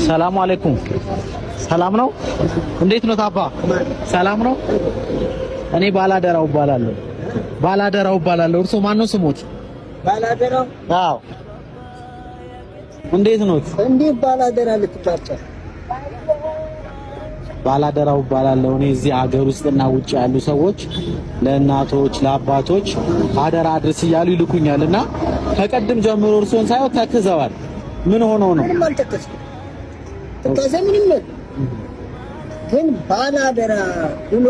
ሰላም አለይኩም። ሰላም ነው? እንዴት ነው ታባ? ሰላም ነው? እኔ ባላደራው እባላለሁ። እርሶ ማን ነው ስሞት? ባላደራው? አዎ። እንዴት ነው? እንዴት ባላደራ ልትባቻ? ባላደራው እባላለሁ። እኔ እዚህ ሀገር ውስጥና ውጭ ያሉ ሰዎች ለእናቶች ለአባቶች አደራ አድርስ እያሉ ይልኩኛልና ከቀድም ጀምሮ እርሶን ሳይሆን ተክዘዋል። ምን ሆነው ነው? ምንም አልተከዝኩም። ተከዘምንም ግን ባላደራ ብሎ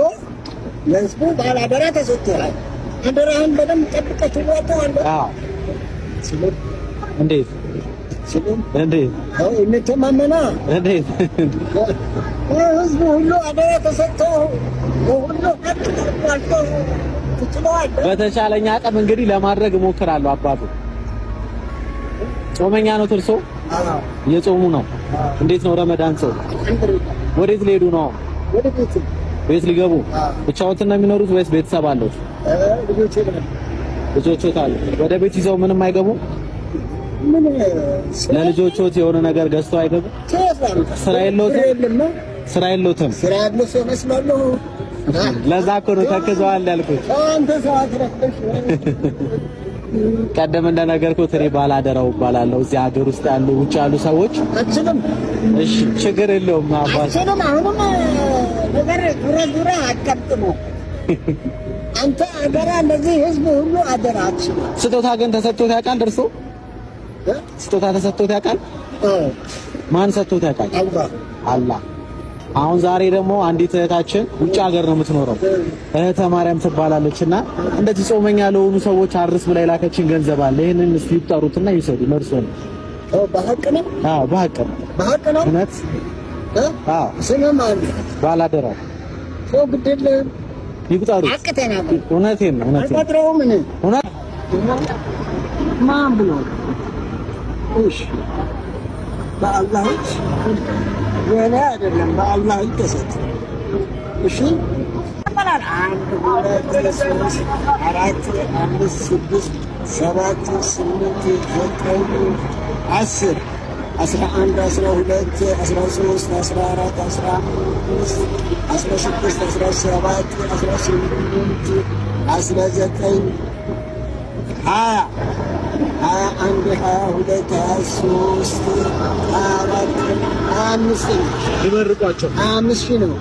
ለህዝቡ ባላደራ ተሰጥቷል። አደራህን በደንብ ጠብቀህ ትወጣዋለህ። አዎ። እንዴት እንተማመና እንዴት ህዝቡ ሁሉ አደራ ተሰጥቶ ሁሉ በተቻለኝ አቅም እንግዲህ ለማድረግ እሞክራለሁ። አባቱ ጾመኛ ነው እርሶ? እየጾሙ ነው? እንዴት ነው ረመዳን? ሰው ወዴት ሊሄዱ ነው? ወደ ቤት ሊገቡ? ብቻዎትን ነው የሚኖሩት ወይስ ቤተሰብ አለው? ልጆች አሉ። ወደ ቤት ይዘው ምንም አይገቡም? ለልጆቹት የሆነ ነገር ገዝተው አይገቡም? ስራ የለውም። ስራ ያለው ሰው መስላለሁ። ለዛ እኮ ነው ተክዘዋል ያልኩት። አንተ ሰዓት ረክተሽ ቀደም እንደነገርኩት እኔ ባላደራው እባላለሁ። እዚህ ሀገር ውስጥ ያሉ ውጭ ያሉ ሰዎች አችንም እሺ፣ ችግር የለውም አባስ አችንም አሁንም ነገር ዙራ አቀጥሙ። አንተ አደራ ለዚህ ህዝብ ሁሉ አደራ አችንም። ስጦታ ግን ተሰጥቶት ያውቃል? ደርሶ ስጦታ ተሰጥቶት ያውቃል? ማን ሰጥቶት ያውቃል? አላህ። አሁን ዛሬ ደግሞ አንዲት እህታችን ውጭ ሀገር ነው የምትኖረው፣ እህተ ማርያም ትባላለችና እንደዚህ ጾመኛ ለሆኑ ሰዎች አድርስ ብላ የላከችን ገንዘብ አለ። ይሄንን እስኪ ይጠሩትና ይሰዱ ለእርሶ ነው። በሐቅ ነው? አዎ በሐቅ ነው። እውነት? አዎ። ስምም አለ ባላደራው ሰው ግድል ይቁጠሩ። አቅተና እውነቴን ነው። አልቆጥረውም። ምን እውነት ማን ብሎ እሺ፣ በአላህ ወላ አይደለም፣ በአላህ ተሰጥ። እሺ አባላል 1 2 3 4 5 6 7 8 9 10 11 12 13 14 15 16 17 18 19 20 21 22 23 24 25 ይመርቋቸው። 25 ነው።